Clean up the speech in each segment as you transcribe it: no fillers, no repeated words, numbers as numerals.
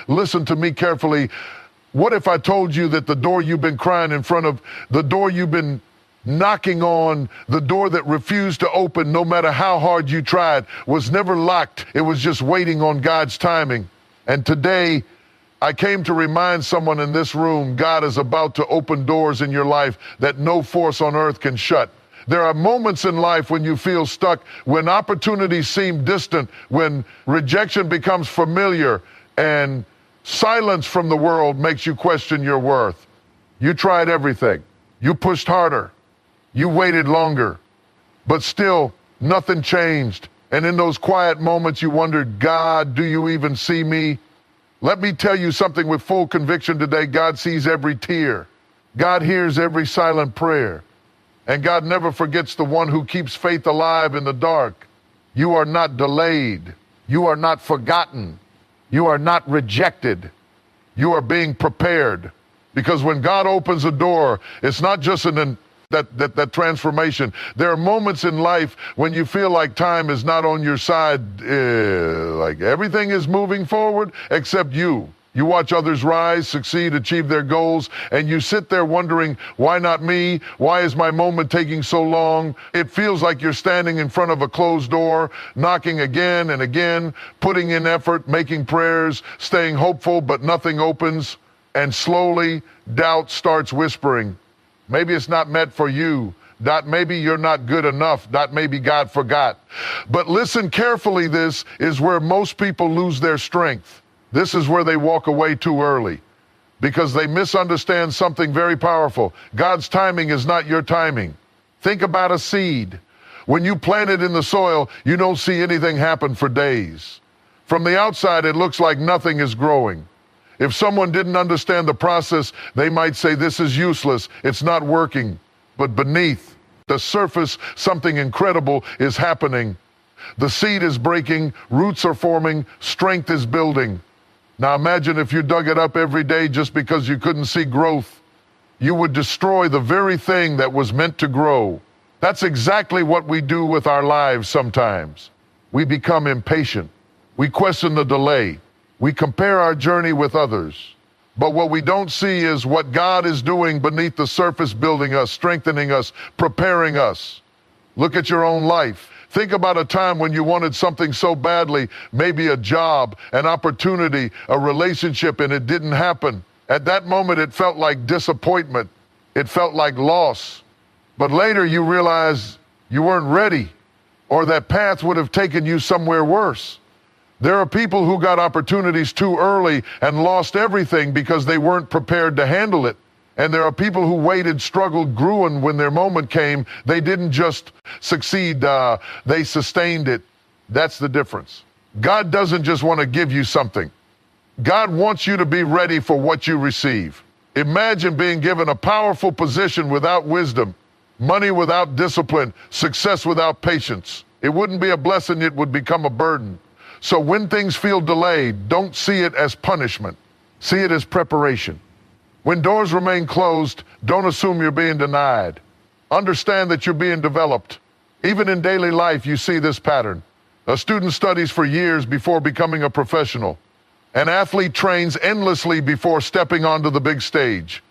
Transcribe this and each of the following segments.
listen to me carefully. What if I told you that the door you've been crying in front of, the door you've been knocking on, the door that refused to open no matter how hard you tried, was never locked. It was just waiting on God's timing. And today, I came to remind someone in this room, God is about to open doors in your life that no force on earth can shut. There are moments in life when you feel stuck, when opportunities seem distant, when rejection becomes familiar, and silence from the world makes you question your worth. You tried everything. You pushed harder. You waited longer. But still, nothing changed. And in those quiet moments, you wondered, God, do you even see me? Let me tell you something with full conviction today. God sees every tear. God hears every silent prayer. And God never forgets the one who keeps faith alive in the dark. You are not delayed. You are not forgotten. You are not rejected. You are being prepared. Because when God opens a door, it's not just that transformation. There are moments in life when you feel like time is not on your side, like everything is moving forward except you. You watch others rise, succeed, achieve their goals, and you sit there wondering, why not me? Why is my moment taking so long? It feels like you're standing in front of a closed door, knocking again and again, putting in effort, making prayers, staying hopeful, but nothing opens. And slowly, doubt starts whispering. Maybe it's not meant for you. Maybe you're not good enough. Maybe God forgot. But listen carefully, this is where most people lose their strength. This is where they walk away too early because they misunderstand something very powerful. God's timing is not your timing. Think about a seed. When you plant it in the soil, you don't see anything happen for days. From the outside, it looks like nothing is growing. If someone didn't understand the process, they might say, this is useless, it's not working. But beneath the surface, something incredible is happening. The seed is breaking, roots are forming, strength is building. Now imagine if you dug it up every day just because you couldn't see growth. You would destroy the very thing that was meant to grow. That's exactly what we do with our lives sometimes. We become impatient. We question the delay. We compare our journey with others. But what we don't see is what God is doing beneath the surface, building us, strengthening us, preparing us. Look at your own life. Think about a time when you wanted something so badly, maybe a job, an opportunity, a relationship, and it didn't happen. At that moment, it felt like disappointment. It felt like loss. But later you realize you weren't ready, or that path would have taken you somewhere worse. There are people who got opportunities too early and lost everything because they weren't prepared to handle it. And there are people who waited, struggled, grew, and when their moment came, they didn't just succeed, they sustained it. That's the difference. God doesn't just want to give you something. God wants you to be ready for what you receive. Imagine being given a powerful position without wisdom, money without discipline, success without patience. It wouldn't be a blessing, it would become a burden. So when things feel delayed, don't see it as punishment. See it as preparation. When doors remain closed, don't assume you're being denied. Understand that you're being developed. Even in daily life, you see this pattern. A student studies for years before becoming a professional. An athlete trains endlessly before stepping onto the big stage.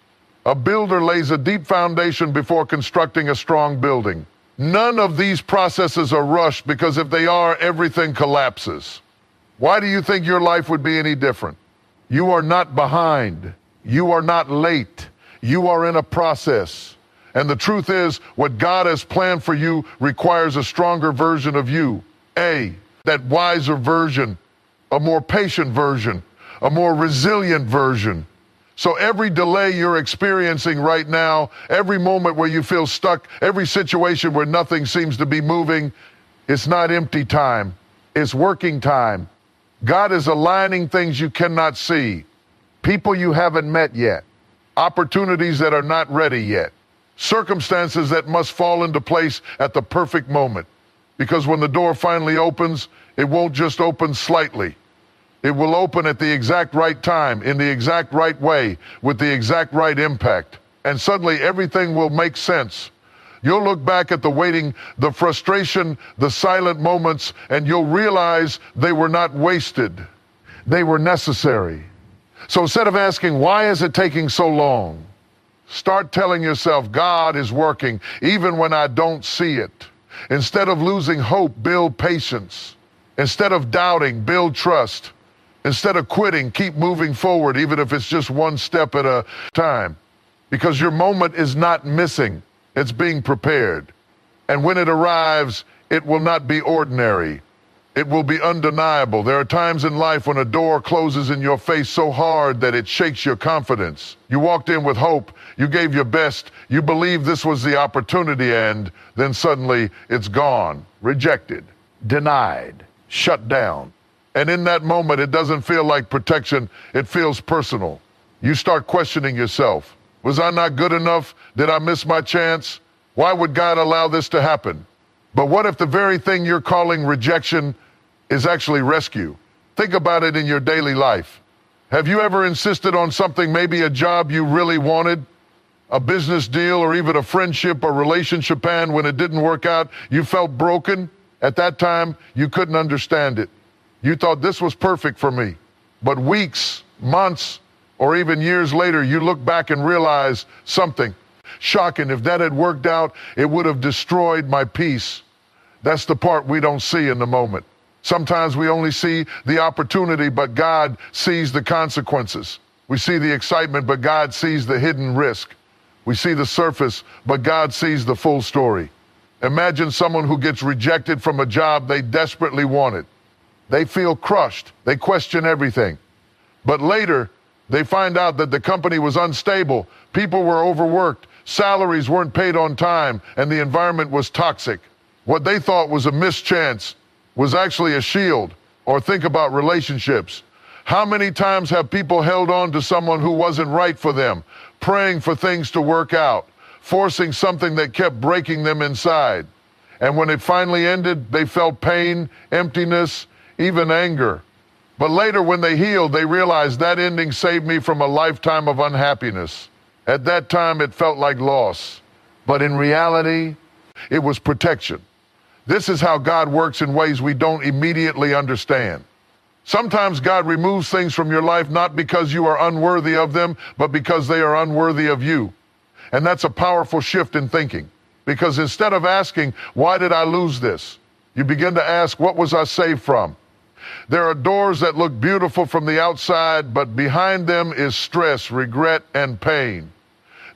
A builder lays a deep foundation before constructing a strong building. None of these processes are rushed because if they are, everything collapses. Why do you think your life would be any different? You are not behind. You are not late. You are in a process. And the truth is, what God has planned for you requires a stronger version of you. That wiser version, a more patient version, a more resilient version. So every delay you're experiencing right now, every moment where you feel stuck, every situation where nothing seems to be moving, it's not empty time. It's working time. God is aligning things you cannot see. People you haven't met yet, opportunities that are not ready yet, circumstances that must fall into place at the perfect moment. Because when the door finally opens, it won't just open slightly. It will open at the exact right time, in the exact right way, with the exact right impact. And suddenly everything will make sense. You'll look back at the waiting, the frustration, the silent moments, and you'll realize they were not wasted. They were necessary. So instead of asking, why is it taking so long? Start telling yourself, God is working even when I don't see it. Instead of losing hope, build patience. Instead of doubting, build trust. Instead of quitting, keep moving forward, even if it's just one step at a time. Because your moment is not missing, it's being prepared. And when it arrives, it will not be ordinary. It will be undeniable. There are times in life when a door closes in your face so hard that it shakes your confidence. You walked in with hope, you gave your best, you believed this was the opportunity, and then suddenly it's gone, rejected, denied, shut down. And in that moment, it doesn't feel like protection, it feels personal. You start questioning yourself. Was I not good enough? Did I miss my chance? Why would God allow this to happen? But what if the very thing you're calling rejection is actually rescue? Think about it in your daily life. Have you ever insisted on something, maybe a job you really wanted, a business deal, or even a friendship or relationship, and when it didn't work out, you felt broken? At that time, you couldn't understand it. You thought this was perfect for me. But weeks, months, or even years later, you look back and realize something shocking. If that had worked out, it would have destroyed my peace. That's the part we don't see in the moment. Sometimes we only see the opportunity, but God sees the consequences. We see the excitement, but God sees the hidden risk. We see the surface, but God sees the full story. Imagine someone who gets rejected from a job they desperately wanted. They feel crushed. They question everything. But later, they find out that the company was unstable, people were overworked, salaries weren't paid on time, and the environment was toxic. What they thought was a mischance was actually a shield. Or think about relationships. How many times have people held on to someone who wasn't right for them, praying for things to work out, forcing something that kept breaking them inside? And when it finally ended, they felt pain, emptiness, even anger. But later, when they healed, they realized that ending saved me from a lifetime of unhappiness. At that time, it felt like loss. But in reality, it was protection. This is how God works in ways we don't immediately understand. Sometimes God removes things from your life not because you are unworthy of them, but because they are unworthy of you. And that's a powerful shift in thinking. Because instead of asking, why did I lose this? You begin to ask, what was I saved from? There are doors that look beautiful from the outside, but behind them is stress, regret, and pain.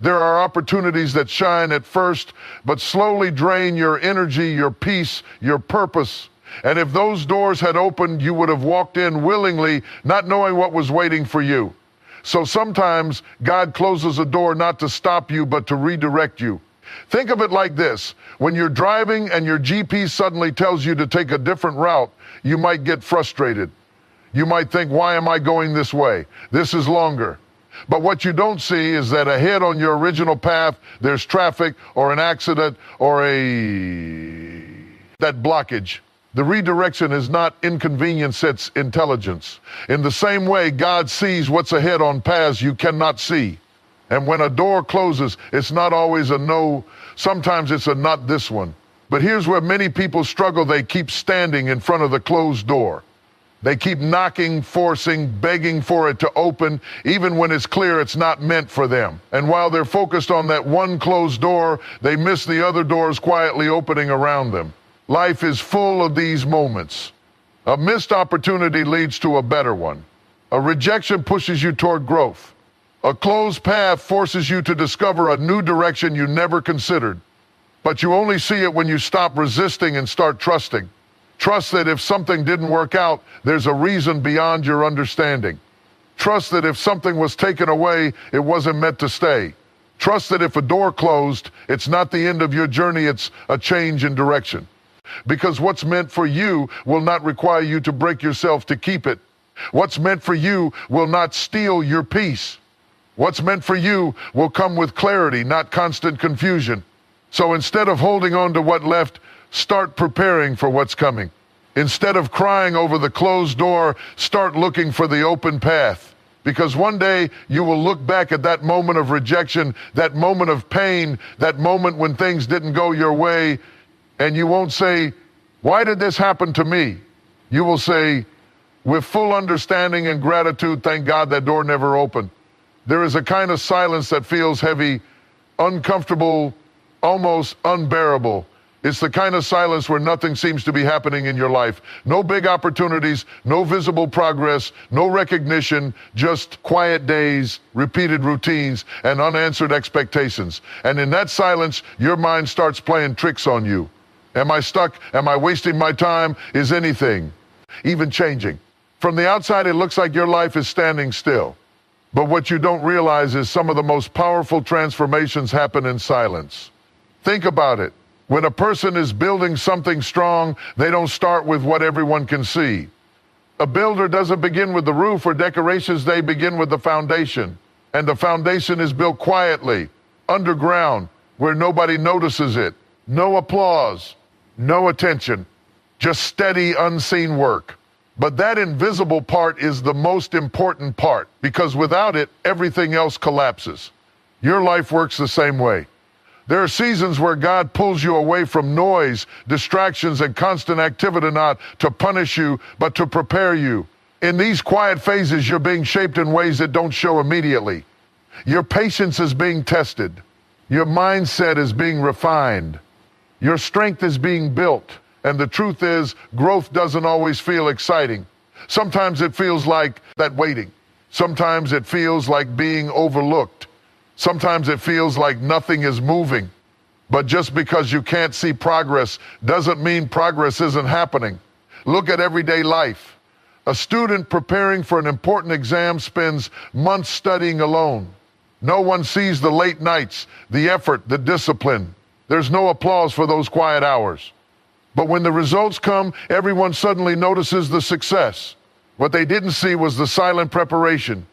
There are opportunities that shine at first, but slowly drain your energy, your peace, your purpose. And if those doors had opened, you would have walked in willingly, not knowing what was waiting for you. So sometimes God closes a door not to stop you, but to redirect you. Think of it like this. When you're driving and your GPS suddenly tells you to take a different route, you might get frustrated. You might think, why am I going this way? This is longer. But what you don't see is that ahead on your original path, there's traffic or an accident or that blockage. The redirection is not inconvenience, it's intelligence. In the same way, God sees what's ahead on paths you cannot see. And when a door closes, it's not always a no. Sometimes it's a not this one. But here's where many people struggle. They keep standing in front of the closed door. They keep knocking, forcing, begging for it to open, even when it's clear it's not meant for them. And while they're focused on that one closed door, they miss the other doors quietly opening around them. Life is full of these moments. A missed opportunity leads to a better one. A rejection pushes you toward growth. A closed path forces you to discover a new direction you never considered. But you only see it when you stop resisting and start trusting. Trust that if something didn't work out, there's a reason beyond your understanding. Trust that if something was taken away, it wasn't meant to stay. Trust that if a door closed, it's not the end of your journey, it's a change in direction. Because what's meant for you will not require you to break yourself to keep it. What's meant for you will not steal your peace. What's meant for you will come with clarity, not constant confusion. So instead of holding on to what left, start preparing for what's coming. Instead of crying over the closed door, start looking for the open path. Because one day you will look back at that moment of rejection, that moment of pain, that moment when things didn't go your way, and you won't say, why did this happen to me? You will say, with full understanding and gratitude, thank God that door never opened. There is a kind of silence that feels heavy, uncomfortable, almost unbearable. It's the kind of silence where nothing seems to be happening in your life. No big opportunities, no visible progress, no recognition, just quiet days, repeated routines, and unanswered expectations. And in that silence, your mind starts playing tricks on you. Am I stuck? Am I wasting my time? Is anything even changing? From the outside, it looks like your life is standing still. But what you don't realize is some of the most powerful transformations happen in silence. Think about it. When a person is building something strong, they don't start with what everyone can see. A builder doesn't begin with the roof or decorations, they begin with the foundation. And the foundation is built quietly, underground, where nobody notices it. No applause, no attention, just steady, unseen work. But that invisible part is the most important part, because without it, everything else collapses. Your life works the same way. There are seasons where God pulls you away from noise, distractions, and constant activity, not to punish you, but to prepare you. In these quiet phases, you're being shaped in ways that don't show immediately. Your patience is being tested. Your mindset is being refined. Your strength is being built. And the truth is, growth doesn't always feel exciting. Sometimes it feels like that waiting. Sometimes it feels like being overlooked. Sometimes it feels like nothing is moving. But just because you can't see progress doesn't mean progress isn't happening. Look at everyday life. A student preparing for an important exam spends months studying alone. No one sees the late nights, the effort, the discipline. There's no applause for those quiet hours. But when the results come, everyone suddenly notices the success. What they didn't see was the silent preparation.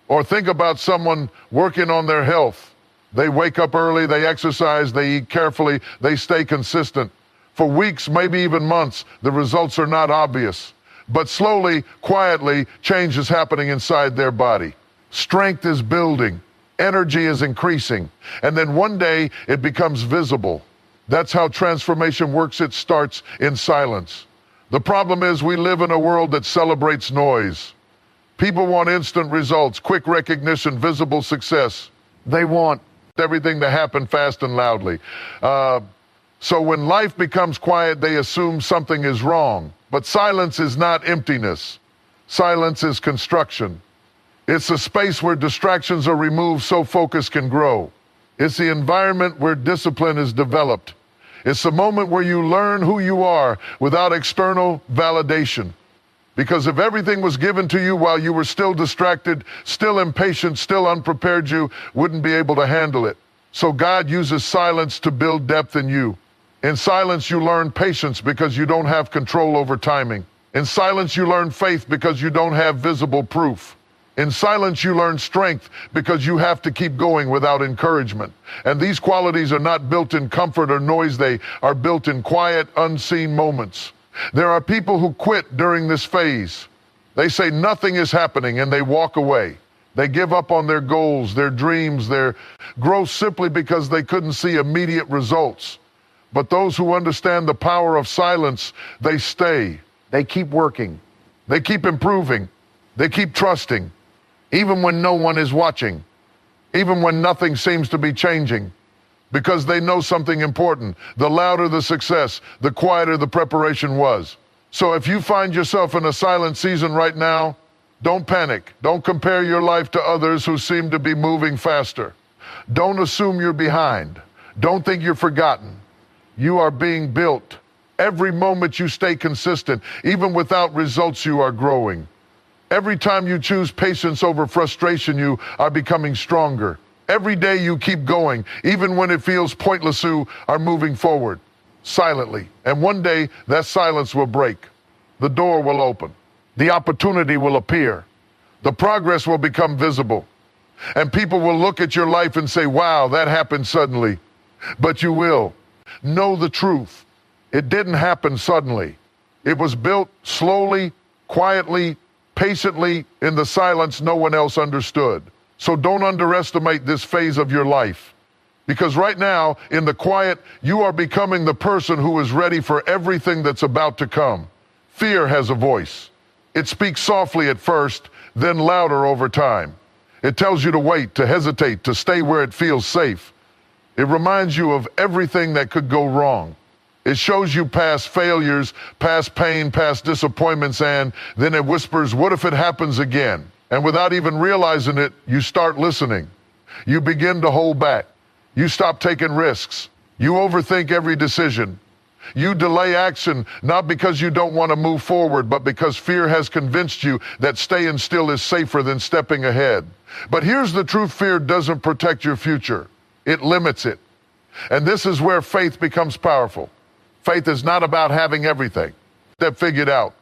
Or think about someone working on their health. They wake up early, they exercise, they eat carefully, they stay consistent. For weeks, maybe even months, the results are not obvious. But slowly, quietly, change is happening inside their body. Strength is building, energy is increasing, and then one day it becomes visible. That's how transformation works. It starts in silence. The problem is we live in a world that celebrates noise. People want instant results, quick recognition, visible success. They want everything to happen fast and loudly. So when life becomes quiet, they assume something is wrong. But silence is not emptiness. Silence is construction. It's a space where distractions are removed so focus can grow. It's the environment where discipline is developed. It's the moment where you learn who you are without external validation. Because if everything was given to you while you were still distracted, still impatient, still unprepared, you wouldn't be able to handle it. So God uses silence to build depth in you. In silence, you learn patience because you don't have control over timing. In silence, you learn faith because you don't have visible proof. In silence, you learn strength because you have to keep going without encouragement. And these qualities are not built in comfort or noise. They are built in quiet, unseen moments. There are people who quit during this phase. They say nothing is happening and they walk away. They give up on their goals, their dreams, their growth simply because they couldn't see immediate results. But those who understand the power of silence, they stay. They keep working. They keep improving. They keep trusting. Even when no one is watching. Even when nothing seems to be changing. Because they know something important. The louder the success, the quieter the preparation was. So if you find yourself in a silent season right now, don't panic. Don't compare your life to others who seem to be moving faster. Don't assume you're behind. Don't think you're forgotten. You are being built. Every moment you stay consistent, even without results, you are growing. Every time you choose patience over frustration, you are becoming stronger. Every day you keep going, even when it feels pointless, you are moving forward, silently. And one day that silence will break. The door will open. The opportunity will appear. The progress will become visible. And people will look at your life and say, wow, that happened suddenly. But you will know the truth. It didn't happen suddenly. It was built slowly, quietly, patiently, in the silence no one else understood. So don't underestimate this phase of your life. Because right now, in the quiet, you are becoming the person who is ready for everything that's about to come. Fear has a voice. It speaks softly at first, then louder over time. It tells you to wait, to hesitate, to stay where it feels safe. It reminds you of everything that could go wrong. It shows you past failures, past pain, past disappointments, and then it whispers, what if it happens again? And without even realizing it, you start listening. You begin to hold back. You stop taking risks. You overthink every decision. You delay action, not because you don't want to move forward, but because fear has convinced you that staying still is safer than stepping ahead. But here's the truth: fear doesn't protect your future. It limits it. And this is where faith becomes powerful. Faith is not about having everything figured out.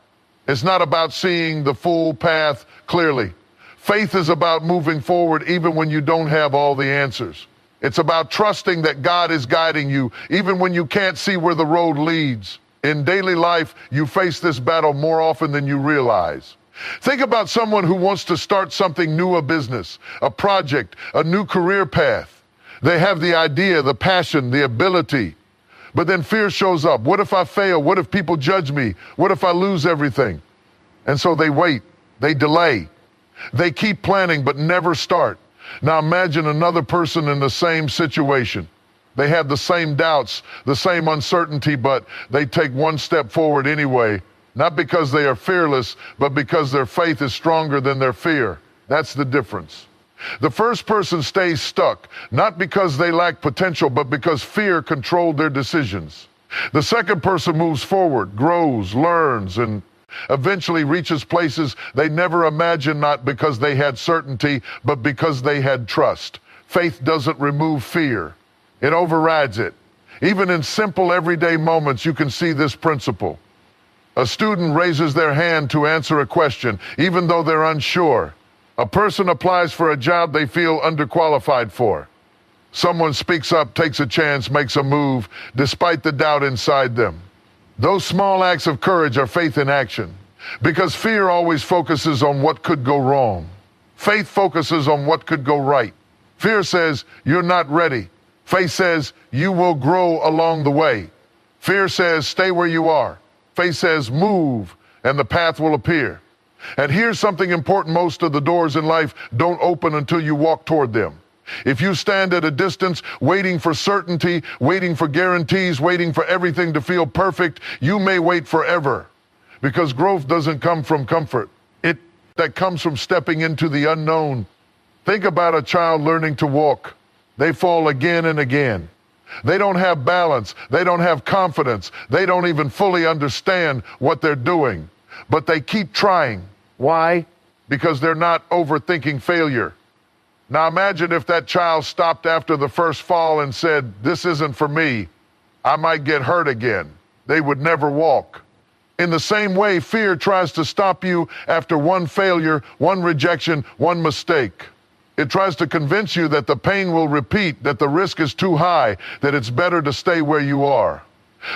It's not about seeing the full path clearly. Faith is about moving forward even when you don't have all the answers. It's about trusting that God is guiding you even when you can't see where the road leads. In daily life, you face this battle more often than you realize. Think about someone who wants to start something new, a business, a project, a new career path. They have the idea, the passion, the ability. But then fear shows up. What if I fail? What if people judge me? What if I lose everything? And so they wait, they delay, they keep planning but never start. Now imagine another person in the same situation. They have the same doubts, the same uncertainty, but they take one step forward anyway, not because they are fearless, but because their faith is stronger than their fear. That's the difference. The first person stays stuck, not because they lack potential, but because fear controlled their decisions. The second person moves forward, grows, learns, and eventually reaches places they never imagined, not because they had certainty, but because they had trust. Faith doesn't remove fear. It overrides it. Even in simple everyday moments, you can see this principle. A student raises their hand to answer a question, even though they're unsure. A person applies for a job they feel underqualified for. Someone speaks up, takes a chance, makes a move, despite the doubt inside them. Those small acts of courage are faith in action, because fear always focuses on what could go wrong. Faith focuses on what could go right. Fear says, you're not ready. Faith says, you will grow along the way. Fear says, stay where you are. Faith says, move, and the path will appear. And here's something important: most of the doors in life don't open until you walk toward them. If you stand at a distance, waiting for certainty, waiting for guarantees, waiting for everything to feel perfect, you may wait forever. Because growth doesn't come from comfort. That comes from stepping into the unknown. Think about a child learning to walk. They fall again and again. They don't have balance. They don't have confidence. They don't even fully understand what they're doing. But they keep trying. Why? Because they're not overthinking failure. Now imagine if that child stopped after the first fall and said, this isn't for me. I might get hurt again. They would never walk. In the same way, fear tries to stop you after one failure, one rejection, one mistake. It tries to convince you that the pain will repeat, that the risk is too high, that it's better to stay where you are.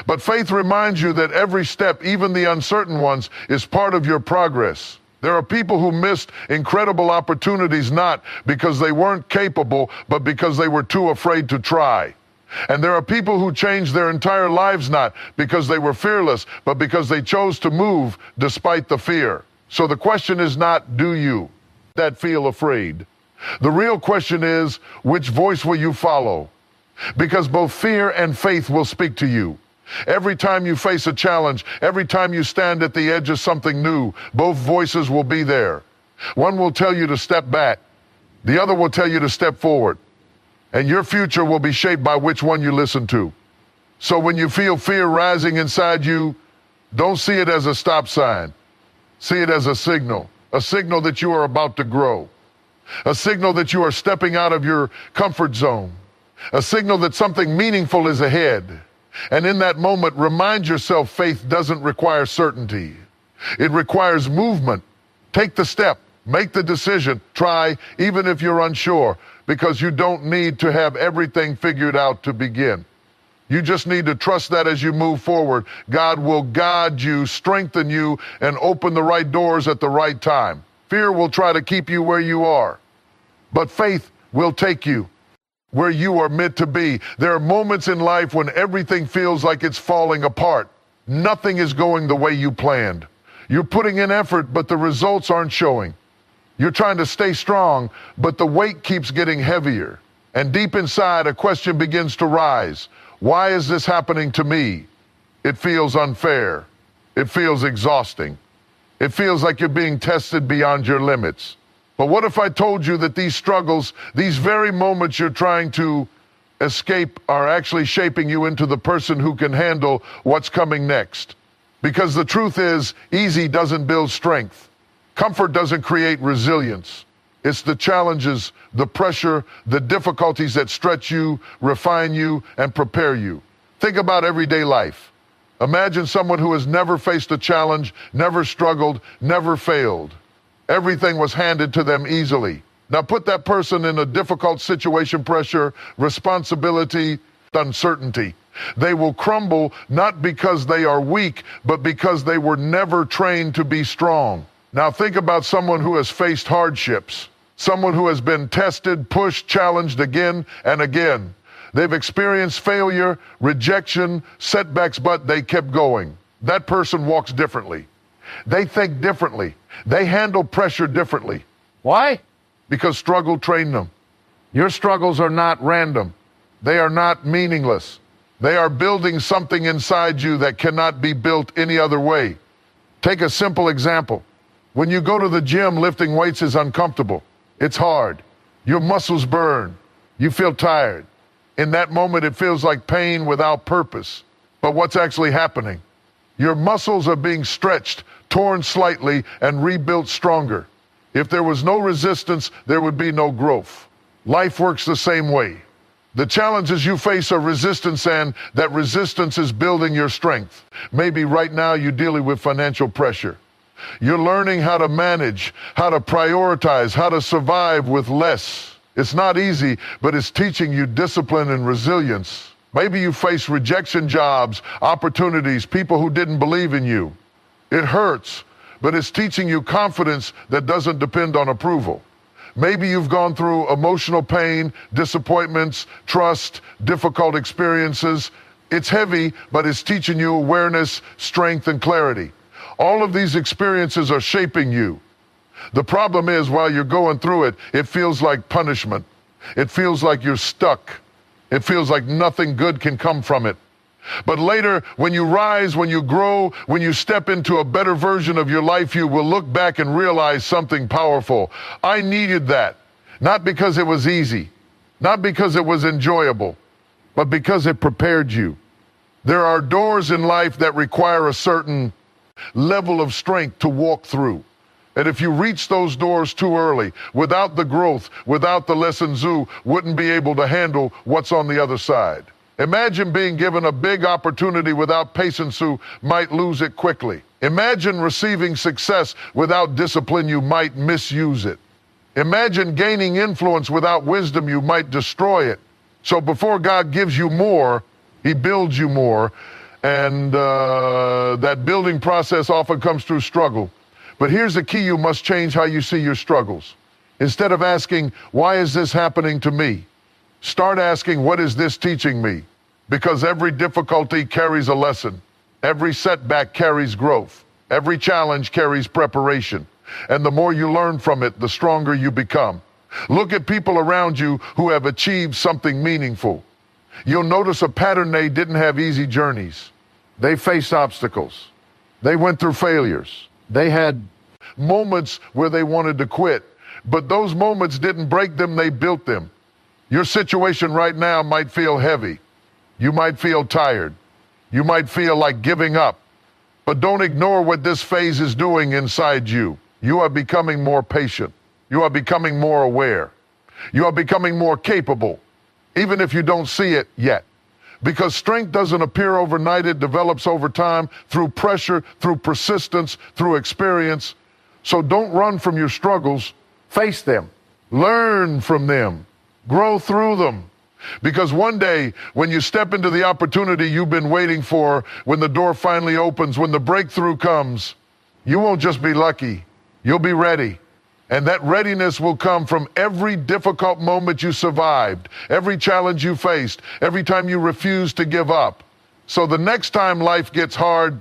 But faith reminds you that every step, even the uncertain ones, is part of your progress. There are people who missed incredible opportunities not because they weren't capable, but because they were too afraid to try. And there are people who changed their entire lives not because they were fearless, but because they chose to move despite the fear. So the question is not, do you that feel afraid? The real question is, which voice will you follow? Because both fear and faith will speak to you. Every time you face a challenge, every time you stand at the edge of something new, both voices will be there. One will tell you to step back. The other will tell you to step forward. And your future will be shaped by which one you listen to. So when you feel fear rising inside you, don't see it as a stop sign. See it as a signal that you are about to grow. A signal that you are stepping out of your comfort zone. A signal that something meaningful is ahead. And in that moment, remind yourself faith doesn't require certainty. It requires movement. Take the step, make the decision, try, even if you're unsure, because you don't need to have everything figured out to begin. You just need to trust that as you move forward, God will guide you, strengthen you, and open the right doors at the right time. Fear will try to keep you where you are, but faith will take you where you are meant to be. There are moments in life when everything feels like it's falling apart. Nothing is going the way you planned. You're putting in effort, but the results aren't showing. You're trying to stay strong, but the weight keeps getting heavier. And deep inside, a question begins to rise. Why is this happening to me? It feels unfair. It feels exhausting. It feels like you're being tested beyond your limits. But what if I told you that these struggles, these very moments you're trying to escape, are actually shaping you into the person who can handle what's coming next? Because the truth is, easy doesn't build strength. Comfort doesn't create resilience. It's the challenges, the pressure, the difficulties that stretch you, refine you, and prepare you. Think about everyday life. Imagine someone who has never faced a challenge, never struggled, never failed. Everything was handed to them easily. Now put that person in a difficult situation, pressure, responsibility, uncertainty. They will crumble not because they are weak, but because they were never trained to be strong. Now think about someone who has faced hardships, someone who has been tested, pushed, challenged again and again. They've experienced failure, rejection, setbacks, but they kept going. That person walks differently. They think differently. They handle pressure differently. Why? Because struggle trained them. Your struggles are not random. They are not meaningless. They are building something inside you that cannot be built any other way. Take a simple example. When you go to the gym, lifting weights is uncomfortable. It's hard. Your muscles burn. You feel tired. In that moment, it feels like pain without purpose. But what's actually happening? Your muscles are being stretched, torn slightly, and rebuilt stronger. If there was no resistance, there would be no growth. Life works the same way. The challenges you face are resistance, and that resistance is building your strength. Maybe right now you're dealing with financial pressure. You're learning how to manage, how to prioritize, how to survive with less. It's not easy, but it's teaching you discipline and resilience. Maybe you face rejection, jobs, opportunities, people who didn't believe in you. It hurts, but it's teaching you confidence that doesn't depend on approval. Maybe you've gone through emotional pain, disappointments, trust, difficult experiences. It's heavy, but it's teaching you awareness, strength, and clarity. All of these experiences are shaping you. The problem is, while you're going through it, it feels like punishment. It feels like you're stuck. It feels like nothing good can come from it. But later, when you rise, when you grow, when you step into a better version of your life, you will look back and realize something powerful. I needed that, not because it was easy, not because it was enjoyable, but because it prepared you. There are doors in life that require a certain level of strength to walk through. And if you reach those doors too early, without the growth, without the lessons, you wouldn't be able to handle what's on the other side. Imagine being given a big opportunity without patience, you might lose it quickly. Imagine receiving success without discipline, you might misuse it. Imagine gaining influence without wisdom, you might destroy it. So before God gives you more, He builds you more. And that building process often comes through struggle. But here's the key: you must change how you see your struggles. Instead of asking, why is this happening to me? Start asking, what is this teaching me? Because every difficulty carries a lesson. Every setback carries growth. Every challenge carries preparation. And the more you learn from it, the stronger you become. Look at people around you who have achieved something meaningful. You'll notice a pattern: they didn't have easy journeys. They faced obstacles. They went through failures. They had moments where they wanted to quit, but those moments didn't break them, they built them. Your situation right now might feel heavy. You might feel tired. You might feel like giving up. But don't ignore what this phase is doing inside you. You are becoming more patient. You are becoming more aware. You are becoming more capable, even if you don't see it yet. Because strength doesn't appear overnight, it develops over time, through pressure, through persistence, through experience. So don't run from your struggles, face them, learn from them, grow through them. Because one day, when you step into the opportunity you've been waiting for, when the door finally opens, when the breakthrough comes, you won't just be lucky, you'll be ready. And that readiness will come from every difficult moment you survived, every challenge you faced, every time you refused to give up. So the next time life gets hard,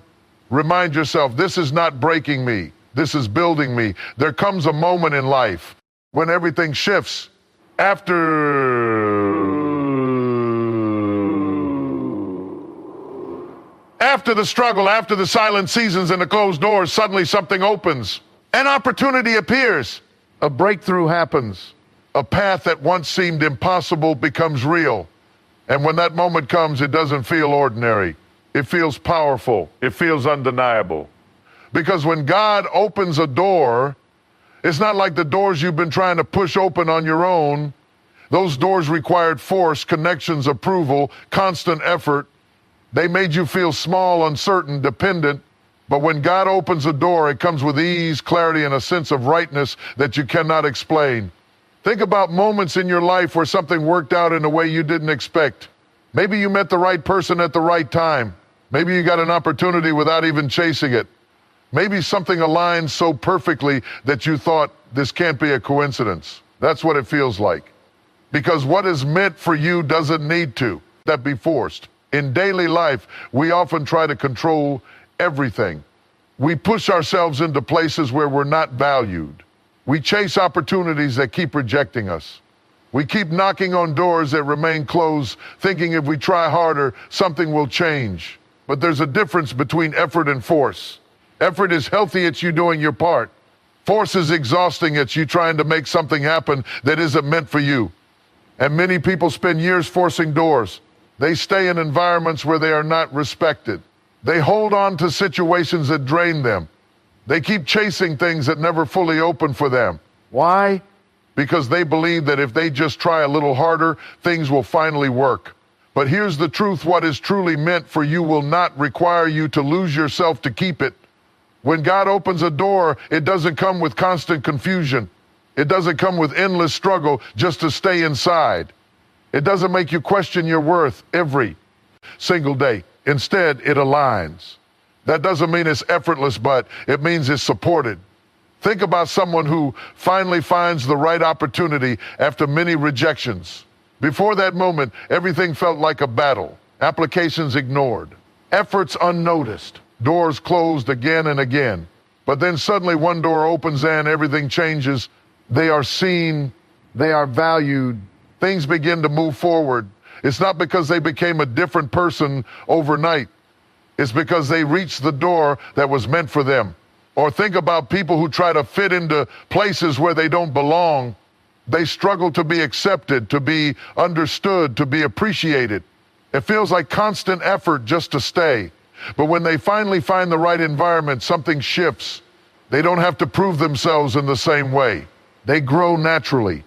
Remind yourself, this is not breaking me. This is building me. There comes a moment in life when everything shifts. After the struggle, after the silent seasons and the closed doors, suddenly something opens. An opportunity appears. A breakthrough happens. A path that once seemed impossible becomes real. And when that moment comes, it doesn't feel ordinary. It feels powerful. It feels undeniable. Because when God opens a door, it's not like the doors you've been trying to push open on your own. Those doors required force, connections, approval, constant effort. They made you feel small, uncertain, dependent. But when God opens a door, it comes with ease, clarity, and a sense of rightness that you cannot explain. Think about moments in your life where something worked out in a way you didn't expect. Maybe you met the right person at the right time. Maybe you got an opportunity without even chasing it. Maybe something aligned so perfectly that you thought, this can't be a coincidence. That's what it feels like. Because what is meant for you doesn't need to be forced. In daily life, we often try to control everything. We push ourselves into places where we're not valued. We chase opportunities that keep rejecting us. We keep knocking on doors that remain closed, thinking if we try harder, something will change. But there's a difference between effort and force. Effort is healthy, it's you doing your part. Force is exhausting, it's you trying to make something happen that isn't meant for you. And many people spend years forcing doors. They stay in environments where they are not respected. They hold on to situations that drain them. They keep chasing things that never fully open for them. Why? Because they believe that if they just try a little harder, things will finally work. But here's the truth, what is truly meant for you will not require you to lose yourself to keep it. When God opens a door, it doesn't come with constant confusion. It doesn't come with endless struggle just to stay inside. It doesn't make you question your worth every single day. Instead, it aligns. That doesn't mean it's effortless, but it means it's supported. Think about someone who finally finds the right opportunity after many rejections. Before that moment, everything felt like a battle. Applications ignored. Efforts unnoticed. Doors closed again and again. But then suddenly one door opens and everything changes. They are seen. They are valued. Things begin to move forward. It's not because they became a different person overnight. It's because they reached the door that was meant for them. Or think about people who try to fit into places where they don't belong. They struggle to be accepted, to be understood, to be appreciated. It feels like constant effort just to stay. But when they finally find the right environment, something shifts. They don't have to prove themselves in the same way. They grow naturally.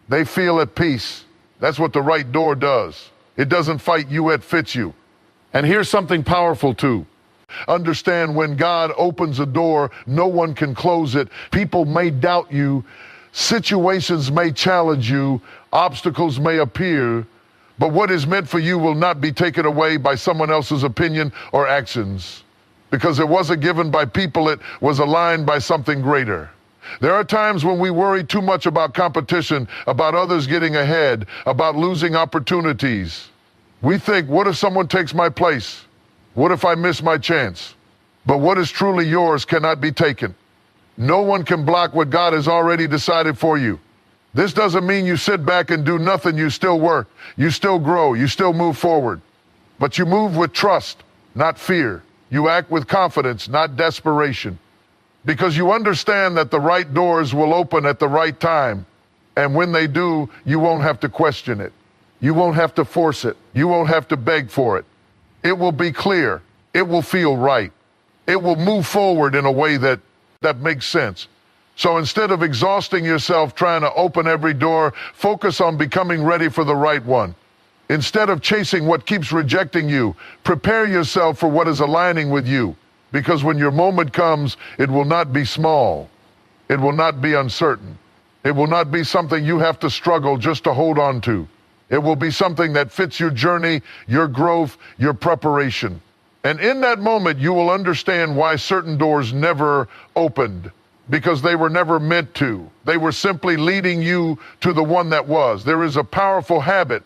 They feel at peace. That's what the right door does. It doesn't fight you, it fits you. And here's something powerful too. Understand, when God opens a door, no one can close it. People may doubt you. Situations may challenge you. Obstacles may appear. But what is meant for you will not be taken away by someone else's opinion or actions. Because it wasn't given by people, it was aligned by something greater. There are times when we worry too much about competition, about others getting ahead, about losing opportunities. We think, what if someone takes my place? What if I miss my chance? But what is truly yours cannot be taken. No one can block what God has already decided for you. This doesn't mean you sit back and do nothing. You still work. You still grow. You still move forward. But you move with trust, not fear. You act with confidence, not desperation. Because you understand that the right doors will open at the right time. And when they do, you won't have to question it. You won't have to force it. You won't have to beg for it. It will be clear. It will feel right. It will move forward in a way that makes sense. So instead of exhausting yourself trying to open every door, focus on becoming ready for the right one. Instead of chasing what keeps rejecting you, prepare yourself for what is aligning with you. Because when your moment comes, it will not be small. It will not be uncertain. It will not be something you have to struggle just to hold on to. It will be something that fits your journey, your growth, your preparation. And in that moment, you will understand why certain doors never opened. Because they were never meant to. They were simply leading you to the one that was. There is a powerful habit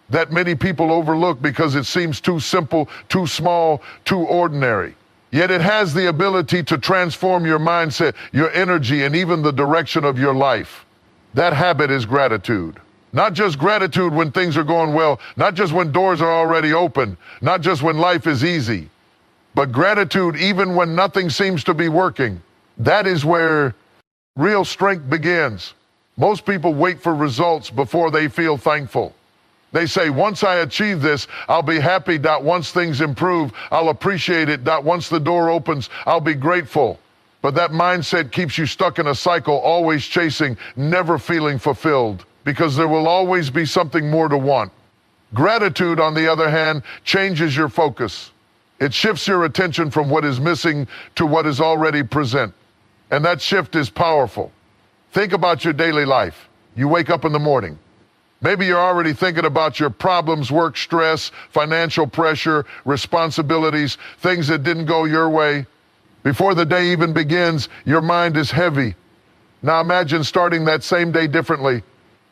that many people overlook because it seems too simple, too small, too ordinary. Yet it has the ability to transform your mindset, your energy, and even the direction of your life. That habit is gratitude. Not just gratitude when things are going well, not just when doors are already open, not just when life is easy, but gratitude even when nothing seems to be working. That is where real strength begins. Most people wait for results before they feel thankful. They say, once I achieve this, I'll be happy. Once things improve, I'll appreciate it. Once the door opens, I'll be grateful. But that mindset keeps you stuck in a cycle, always chasing, never feeling fulfilled, because there will always be something more to want. Gratitude, on the other hand, changes your focus. It shifts your attention from what is missing to what is already present. And that shift is powerful. Think about your daily life. You wake up in the morning. Maybe you're already thinking about your problems, work stress, financial pressure, responsibilities, things that didn't go your way. Before the day even begins, your mind is heavy. Now imagine starting that same day differently.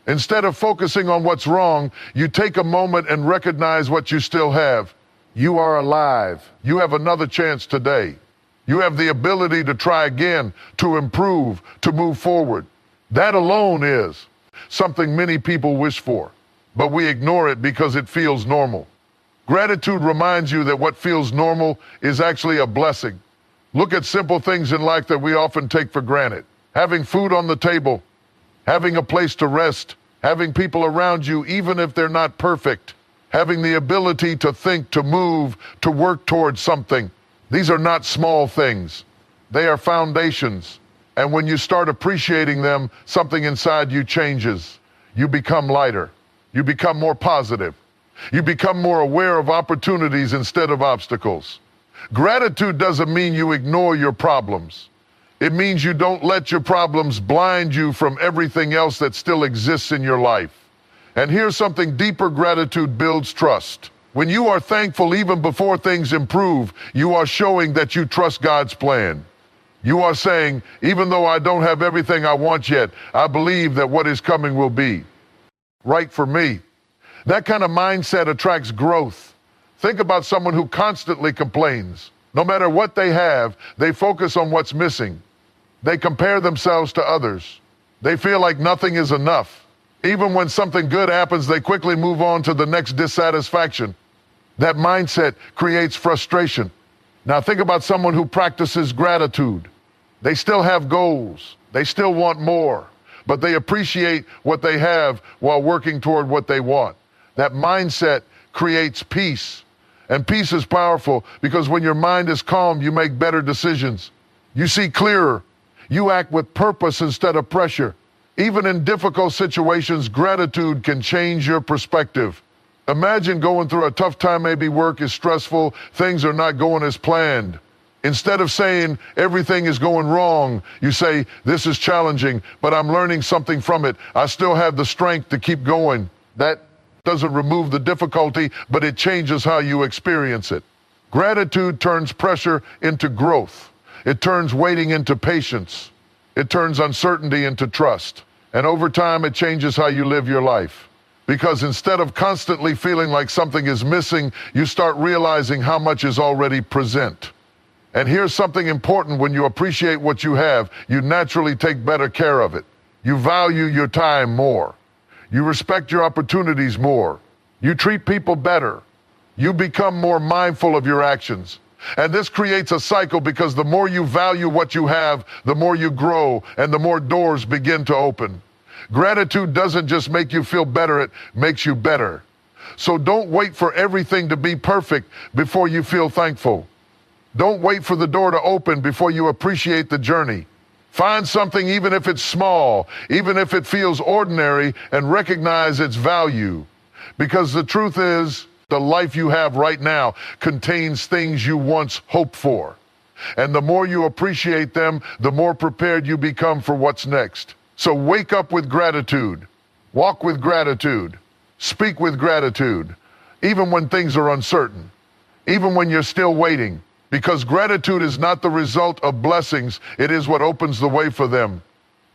Instead of focusing on what's wrong, you take a moment and recognize what you still have. You are alive. You have another chance today. You have the ability to try again, to improve, to move forward. That alone is something many people wish for, but we ignore it because it feels normal. Gratitude reminds you that what feels normal is actually a blessing. Look at simple things in life that we often take for granted. Having food on the table, having a place to rest, having people around you even if they're not perfect, having the ability to think, to move, to work towards something. These are not small things. They are foundations. And when you start appreciating them, something inside you changes. You become lighter. You become more positive. You become more aware of opportunities instead of obstacles. Gratitude doesn't mean you ignore your problems. It means you don't let your problems blind you from everything else that still exists in your life. And here's something deeper: gratitude builds trust. When you are thankful even before things improve, you are showing that you trust God's plan. You are saying, even though I don't have everything I want yet, I believe that what is coming will be right for me. That kind of mindset attracts growth. Think about someone who constantly complains. No matter what they have, they focus on what's missing. They compare themselves to others. They feel like nothing is enough. Even when something good happens, they quickly move on to the next dissatisfaction. That mindset creates frustration. Now think about someone who practices gratitude. They still have goals. They still want more, but they appreciate what they have while working toward what they want. That mindset creates peace. And peace is powerful because when your mind is calm, you make better decisions. You see clearer. You act with purpose instead of pressure. Even in difficult situations, gratitude can change your perspective. Imagine going through a tough time, maybe work is stressful, things are not going as planned. Instead of saying everything is going wrong, you say, this is challenging, but I'm learning something from it. I still have the strength to keep going. That doesn't remove the difficulty, but it changes how you experience it. Gratitude turns pressure into growth. It turns waiting into patience. It turns uncertainty into trust. And over time, it changes how you live your life. Because instead of constantly feeling like something is missing, you start realizing how much is already present. And here's something important: when you appreciate what you have, you naturally take better care of it. You value your time more. You respect your opportunities more. You treat people better. You become more mindful of your actions. And this creates a cycle, because the more you value what you have, the more you grow and the more doors begin to open. Gratitude doesn't just make you feel better, it makes you better. So don't wait for everything to be perfect before you feel thankful. Don't wait for the door to open before you appreciate the journey. Find something, even if it's small, even if it feels ordinary, and recognize its value. Because the truth is, the life you have right now contains things you once hoped for. And the more you appreciate them, the more prepared you become for what's next. So wake up with gratitude. Walk with gratitude. Speak with gratitude. Even when things are uncertain. Even when you're still waiting. Because gratitude is not the result of blessings, it is what opens the way for them.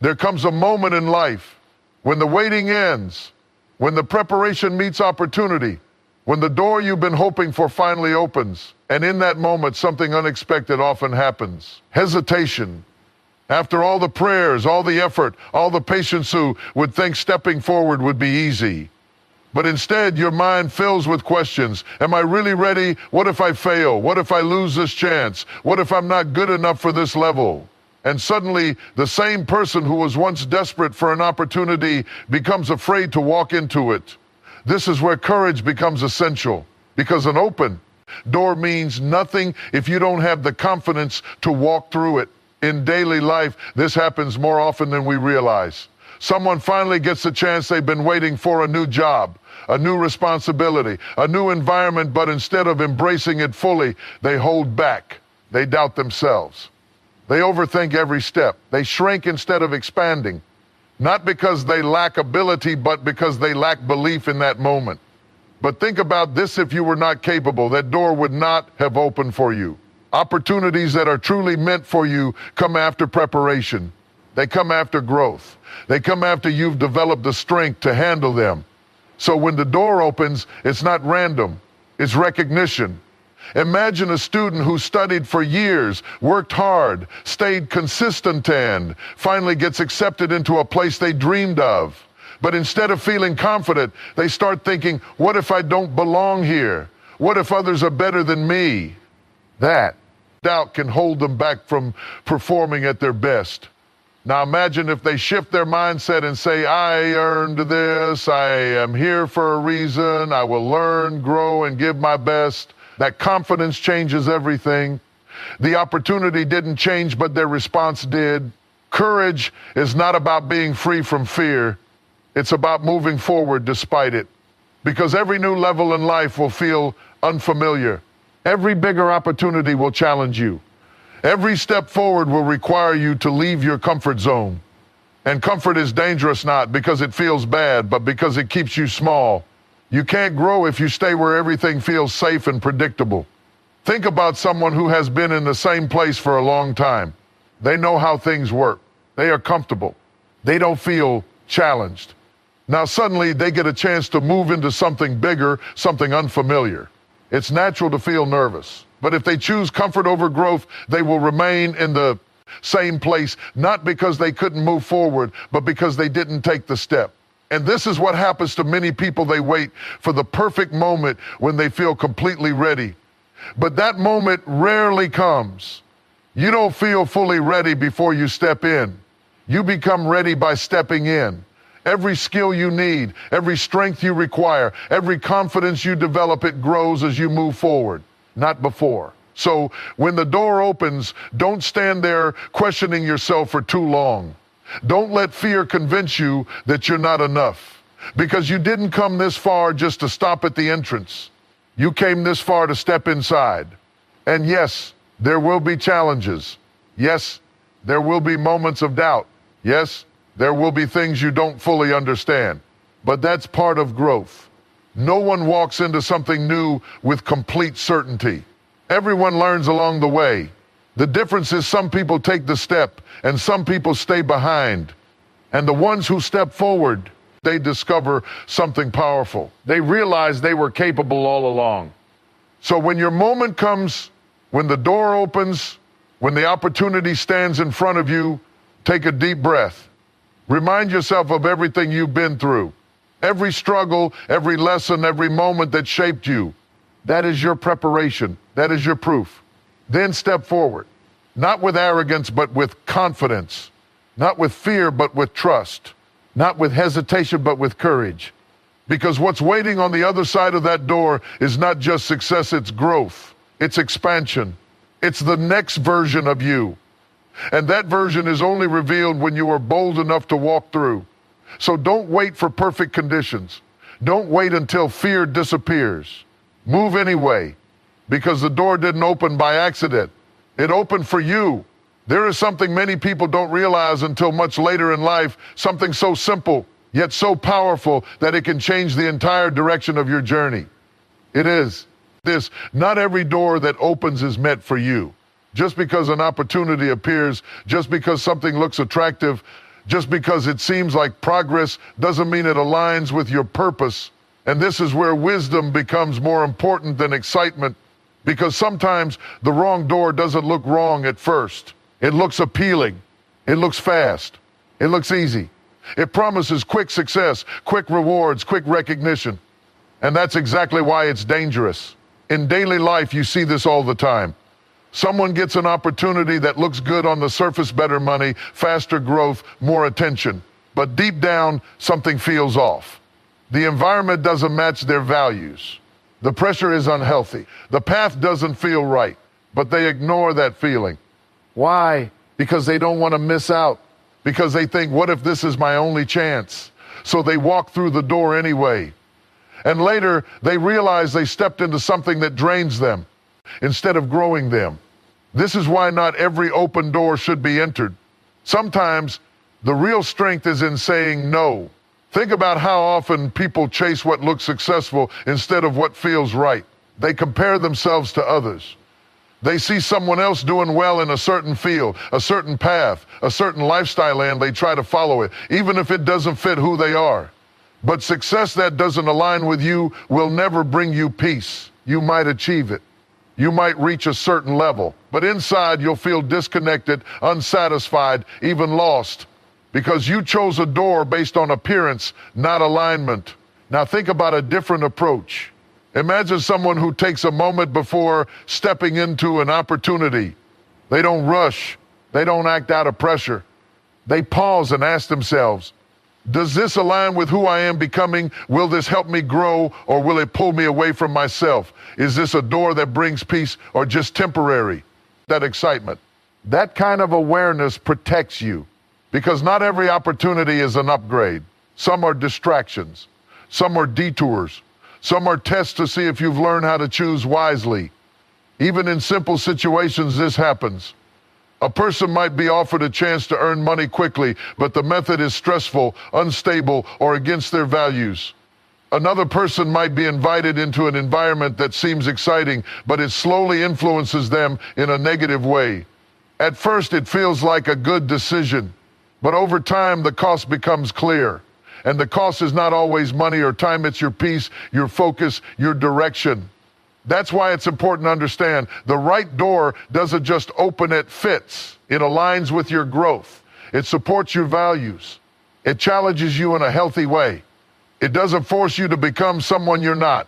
There comes a moment in life when the waiting ends, when the preparation meets opportunity, When the door you've been hoping for finally opens, and in that moment something unexpected often happens. Hesitation. After all the prayers, all the effort, all the patience, who would think stepping forward would be easy. But instead, your mind fills with questions. Am I really ready? What if I fail? What if I lose this chance? What if I'm not good enough for this level? And suddenly, the same person who was once desperate for an opportunity becomes afraid to walk into it. This is where courage becomes essential, because an open door means nothing if you don't have the confidence to walk through it. In daily life, this happens more often than we realize. Someone finally gets the chance they've been waiting for: a new job, a new responsibility, a new environment, but instead of embracing it fully, they hold back. They doubt themselves. They overthink every step. They shrink instead of expanding. Not because they lack ability, but because they lack belief in that moment. But think about this: if you were not capable, that door would not have opened for you. Opportunities that are truly meant for you come after preparation. They come after growth. They come after you've developed the strength to handle them. So when the door opens, it's not random, it's recognition. Imagine a student who studied for years, worked hard, stayed consistent, and finally gets accepted into a place they dreamed of. But instead of feeling confident, they start thinking, what if I don't belong here? What if others are better than me? That doubt can hold them back from performing at their best. Now imagine if they shift their mindset and say, I earned this, I am here for a reason, I will learn, grow, and give my best. That confidence changes everything. The opportunity didn't change, but their response did. Courage is not about being free from fear. It's about moving forward despite it. Because every new level in life will feel unfamiliar. Every bigger opportunity will challenge you. Every step forward will require you to leave your comfort zone. And comfort is dangerous not because it feels bad, but because it keeps you small. You can't grow if you stay where everything feels safe and predictable. Think about someone who has been in the same place for a long time. They know how things work. They are comfortable. They don't feel challenged. Now suddenly they get a chance to move into something bigger, something unfamiliar. It's natural to feel nervous. But if they choose comfort over growth, they will remain in the same place, not because they couldn't move forward, but because they didn't take the step. And this is what happens to many people. They wait for the perfect moment when they feel completely ready. But that moment rarely comes. You don't feel fully ready before you step in. You become ready by stepping in. Every skill you need, every strength you require, every confidence you develop, it grows as you move forward, not before. So when the door opens, don't stand there questioning yourself for too long. Don't let fear convince you that you're not enough, because you didn't come this far just to stop at the entrance. You came this far to step inside. And yes, there will be challenges. Yes, there will be moments of doubt. Yes, there will be things you don't fully understand. But that's part of growth. No one walks into something new with complete certainty. Everyone learns along the way. The difference is some people take the step and some people stay behind. And the ones who step forward, they discover something powerful. They realize they were capable all along. So when your moment comes, when the door opens, when the opportunity stands in front of you, take a deep breath. Remind yourself of everything you've been through. Every struggle, every lesson, every moment that shaped you. That is your preparation. That is your proof. Then step forward. Not with arrogance, but with confidence. Not with fear, but with trust. Not with hesitation, but with courage. Because what's waiting on the other side of that door is not just success, it's growth. It's expansion. It's the next version of you. And that version is only revealed when you are bold enough to walk through. So don't wait for perfect conditions. Don't wait until fear disappears. Move anyway, because the door didn't open by accident. It opened for you. There is something many people don't realize until much later in life, something so simple, yet so powerful that it can change the entire direction of your journey. It is this: not every door that opens is meant for you. Just because an opportunity appears, just because something looks attractive, just because it seems like progress, doesn't mean it aligns with your purpose. And this is where wisdom becomes more important than excitement, because sometimes the wrong door doesn't look wrong at first. It looks appealing. It looks fast. It looks easy. It promises quick success, quick rewards, quick recognition. And that's exactly why it's dangerous. In daily life, you see this all the time. Someone gets an opportunity that looks good on the surface: better money, faster growth, more attention. But deep down, something feels off. The environment doesn't match their values. The pressure is unhealthy. The path doesn't feel right, but they ignore that feeling. Why? Because they don't want to miss out. Because they think, what if this is my only chance? So they walk through the door anyway. And later, they realize they stepped into something that drains them instead of growing them. This is why not every open door should be entered. Sometimes the real strength is in saying no. Think about how often people chase what looks successful instead of what feels right. They compare themselves to others. They see someone else doing well in a certain field, a certain path, a certain lifestyle, and they try to follow it, even if it doesn't fit who they are. But success that doesn't align with you will never bring you peace. You might achieve it. You might reach a certain level, but inside you'll feel disconnected, unsatisfied, even lost, because you chose a door based on appearance, not alignment. Now think about a different approach. Imagine someone who takes a moment before stepping into an opportunity. They don't rush. They don't act out of pressure. They pause and ask themselves, does this align with who I am becoming? Will this help me grow, or will it pull me away from myself? Is this a door that brings peace or just temporary? That excitement. That kind of awareness protects you, because not every opportunity is an upgrade. Some are distractions. Some are detours. Some are tests to see if you've learned how to choose wisely. Even in simple situations, this happens. A person might be offered a chance to earn money quickly, but the method is stressful, unstable, or against their values. Another person might be invited into an environment that seems exciting, but it slowly influences them in a negative way. At first, it feels like a good decision, but over time, the cost becomes clear. And the cost is not always money or time, it's your peace, your focus, your direction. That's why it's important to understand the right door doesn't just open, it fits. It aligns with your growth. It supports your values. It challenges you in a healthy way. It doesn't force you to become someone you're not.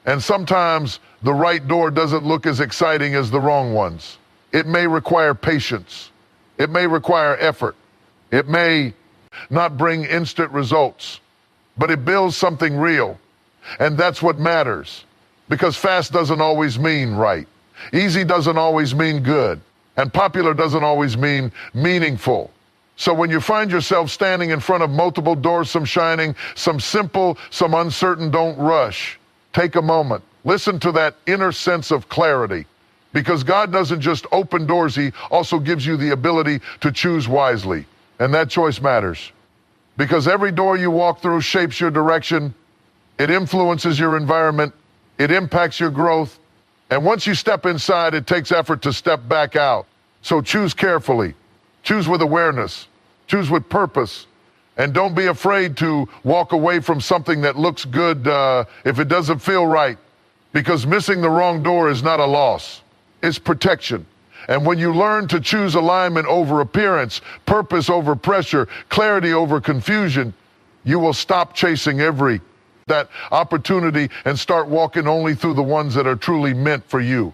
And sometimes the right door doesn't look as exciting as the wrong ones. It may require patience. It may require effort. It may not bring instant results, but it builds something real. And that's what matters. Because fast doesn't always mean right. Easy doesn't always mean good. And popular doesn't always mean meaningful. So when you find yourself standing in front of multiple doors, some shining, some simple, some uncertain, don't rush. Take a moment. Listen to that inner sense of clarity. Because God doesn't just open doors, He also gives you the ability to choose wisely. And that choice matters. Because every door you walk through shapes your direction. It influences your environment. It impacts your growth. And once you step inside, it takes effort to step back out. So choose carefully. Choose with awareness. Choose with purpose. And don't be afraid to walk away from something that looks good if it doesn't feel right. Because missing the wrong door is not a loss. It's protection. And when you learn to choose alignment over appearance, purpose over pressure, clarity over confusion, you will stop chasing that opportunity and start walking only through the ones that are truly meant for you.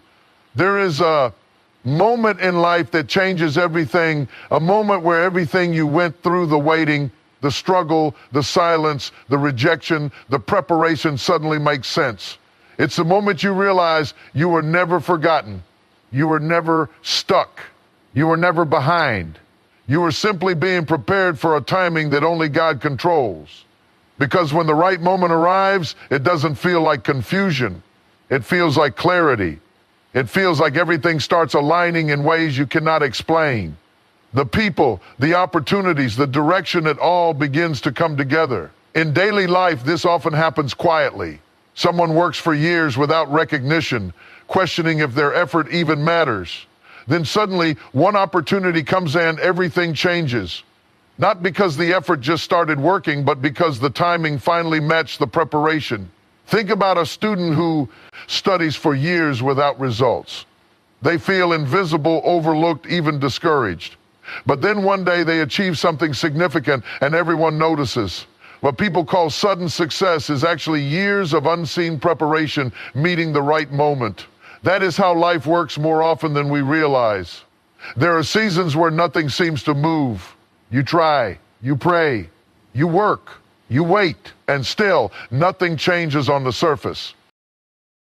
There is a moment in life that changes everything, a moment where everything you went through, the waiting, the struggle, the silence, the rejection, the preparation suddenly makes sense. It's the moment you realize you were never forgotten. You were never stuck. You were never behind. You were simply being prepared for a timing that only God controls. Because when the right moment arrives, it doesn't feel like confusion. It feels like clarity. It feels like everything starts aligning in ways you cannot explain. The people, the opportunities, the direction, it all begins to come together. In daily life, this often happens quietly. Someone works for years without recognition, questioning if their effort even matters. Then suddenly, one opportunity comes in, everything changes. Not because the effort just started working, but because the timing finally matched the preparation. Think about a student who studies for years without results. They feel invisible, overlooked, even discouraged. But then one day they achieve something significant and everyone notices. What people call sudden success is actually years of unseen preparation meeting the right moment. That is how life works more often than we realize. There are seasons where nothing seems to move. You try, you pray, you work, you wait, and still nothing changes on the surface.